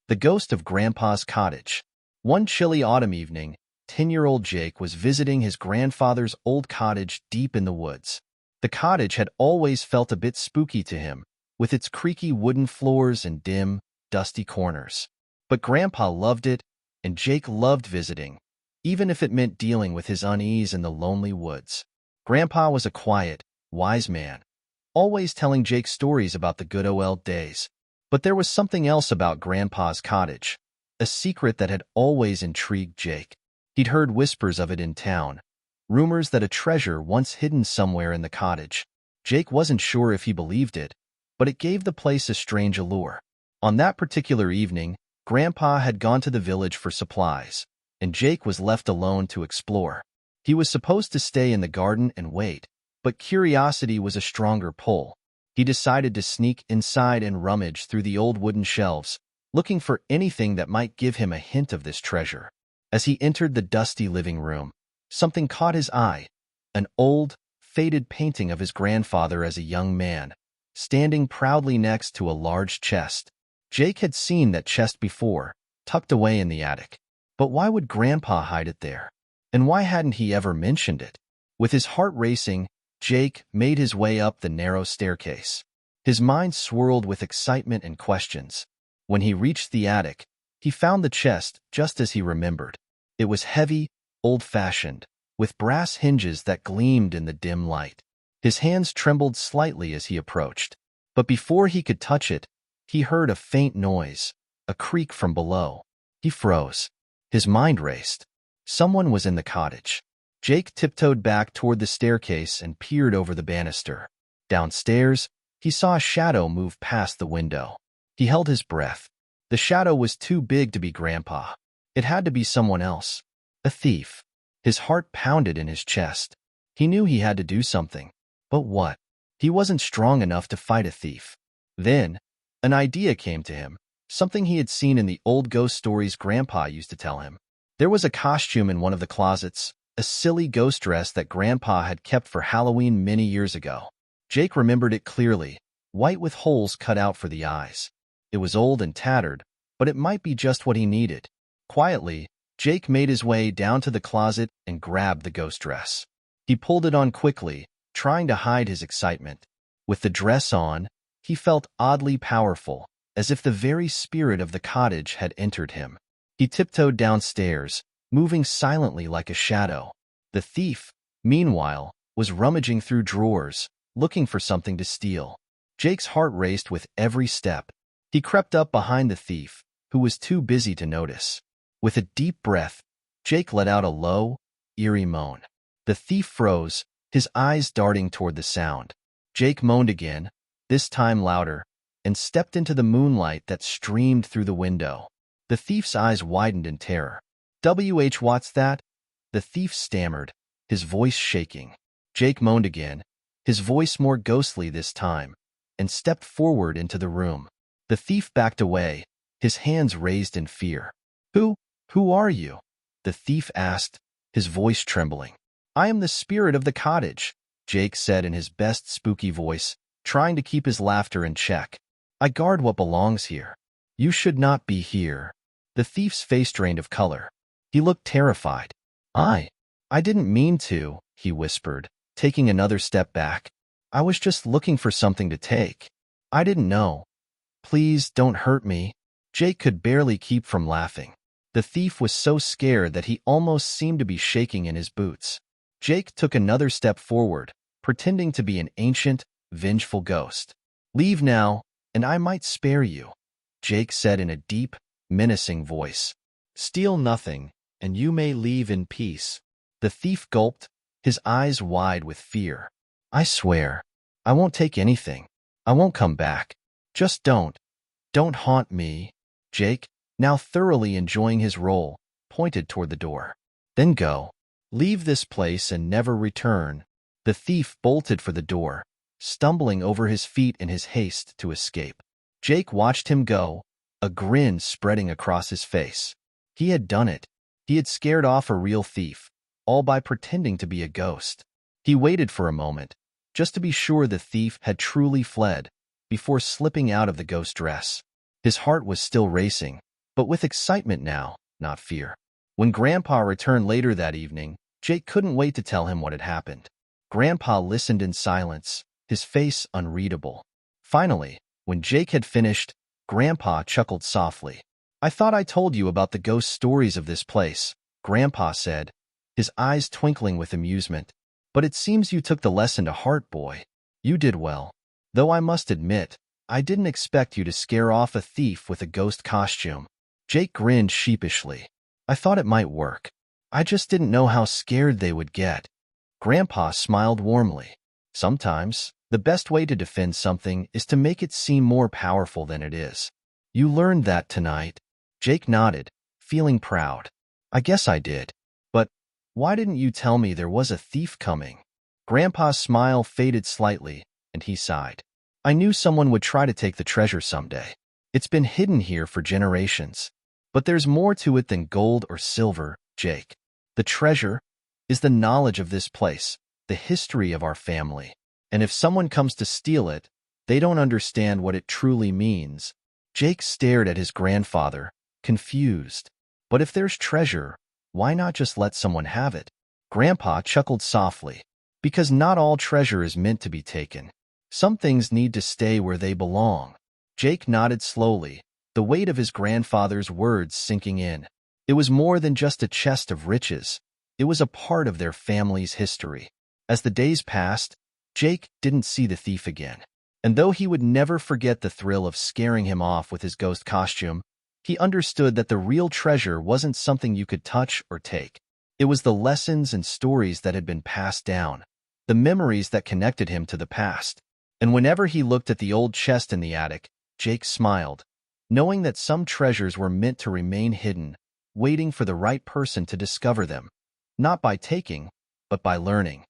The Ghost of Grandpa's Cottage. One chilly autumn evening, 10-year-old Jake was visiting his grandfather's old cottage deep in the woods. The cottage had always felt a bit spooky to him, with its creaky wooden floors and dim, dusty corners. But Grandpa loved it, and Jake loved visiting, even if it meant dealing with his unease in the lonely woods. Grandpa was a quiet, wise man, always telling Jake stories about the good old days. But there was something else about Grandpa's cottage, a secret that had always intrigued Jake. He'd heard whispers of it in town, rumors that a treasure once hidden somewhere in the cottage. Jake wasn't sure if he believed it, but it gave the place a strange allure. On that particular evening, Grandpa had gone to the village for supplies, and Jake was left alone to explore. He was supposed to stay in the garden and wait, but curiosity was a stronger pull. He decided to sneak inside and rummage through the old wooden shelves, looking for anything that might give him a hint of this treasure. As he entered the dusty living room, something caught his eye, an old, faded painting of his grandfather as a young man, standing proudly next to a large chest. Jake had seen that chest before, tucked away in the attic. But why would Grandpa hide it there? And why hadn't he ever mentioned it? With his heart racing, Jake made his way up the narrow staircase. His mind swirled with excitement and questions. When he reached the attic, he found the chest just as he remembered. It was heavy, old-fashioned, with brass hinges that gleamed in the dim light. His hands trembled slightly as he approached. But before he could touch it, he heard a faint noise, a creak from below. He froze. His mind raced. Someone was in the cottage. Jake tiptoed back toward the staircase and peered over the banister. Downstairs, he saw a shadow move past the window. He held his breath. The shadow was too big to be Grandpa. It had to be someone else. A thief. His heart pounded in his chest. He knew he had to do something. But what? He wasn't strong enough to fight a thief. Then, an idea came to him, something he had seen in the old ghost stories Grandpa used to tell him. There was a costume in one of the closets, a silly ghost dress that Grandpa had kept for Halloween many years ago. Jake remembered it clearly, white with holes cut out for the eyes. It was old and tattered, but it might be just what he needed. Quietly, Jake made his way down to the closet and grabbed the ghost dress. He pulled it on quickly, trying to hide his excitement. With the dress on, he felt oddly powerful, as if the very spirit of the cottage had entered him. He tiptoed downstairs, moving silently like a shadow. The thief, meanwhile, was rummaging through drawers, looking for something to steal. Jake's heart raced with every step. He crept up behind the thief, who was too busy to notice. With a deep breath, Jake let out a low, eerie moan. The thief froze, his eyes darting toward the sound. Jake moaned again, this time louder, and stepped into the moonlight that streamed through the window. The thief's eyes widened in terror. What's that? The thief stammered, his voice shaking. Jake moaned again, his voice more ghostly this time, and stepped forward into the room. The thief backed away, his hands raised in fear. Who are you? The thief asked, his voice trembling. I am the spirit of the cottage, Jake said in his best spooky voice, trying to keep his laughter in check. I guard what belongs here. You should not be here. The thief's face drained of color. He looked terrified. I didn't mean to, he whispered, taking another step back. I was just looking for something to take. I didn't know. Please don't hurt me. Jake could barely keep from laughing. The thief was so scared that he almost seemed to be shaking in his boots. Jake took another step forward, pretending to be an ancient, vengeful ghost. Leave now, and I might spare you, Jake said in a deep, menacing voice. Steal nothing, and you may leave in peace. The thief gulped, his eyes wide with fear. I swear, I won't take anything. I won't come back. Just don't haunt me. Jake, now thoroughly enjoying his role, pointed toward the door. Then go. Leave this place and never return. The thief bolted for the door, stumbling over his feet in his haste to escape. Jake watched him go, a grin spreading across his face. He had done it. He had scared off a real thief, all by pretending to be a ghost. He waited for a moment, just to be sure the thief had truly fled, before slipping out of the ghost dress. His heart was still racing, but with excitement now, not fear. When Grandpa returned later that evening, Jake couldn't wait to tell him what had happened. Grandpa listened in silence, his face unreadable. Finally, when Jake had finished, Grandpa chuckled softly. "I thought I told you about the ghost stories of this place," Grandpa said, his eyes twinkling with amusement. "But it seems you took the lesson to heart, boy. You did well. Though I must admit, I didn't expect you to scare off a thief with a ghost costume." Jake grinned sheepishly. "I thought it might work. I just didn't know how scared they would get." Grandpa smiled warmly. "Sometimes, the best way to defend something is to make it seem more powerful than it is. You learned that tonight." Jake nodded, feeling proud. "I guess I did. But why didn't you tell me there was a thief coming?" Grandpa's smile faded slightly, and he sighed. "I knew someone would try to take the treasure someday. It's been hidden here for generations. But there's more to it than gold or silver, Jake. The treasure is the knowledge of this place, the history of our family. And if someone comes to steal it, they don't understand what it truly means." Jake stared at his grandfather, confused. "But if there's treasure, why not just let someone have it?" Grandpa chuckled softly. "Because not all treasure is meant to be taken. Some things need to stay where they belong." Jake nodded slowly, the weight of his grandfather's words sinking in. It was more than just a chest of riches. It was a part of their family's history. As the days passed, Jake didn't see the thief again. And though he would never forget the thrill of scaring him off with his ghost costume, he understood that the real treasure wasn't something you could touch or take. It was the lessons and stories that had been passed down, the memories that connected him to the past. And whenever he looked at the old chest in the attic, Jake smiled, knowing that some treasures were meant to remain hidden, waiting for the right person to discover them, not by taking, but by learning.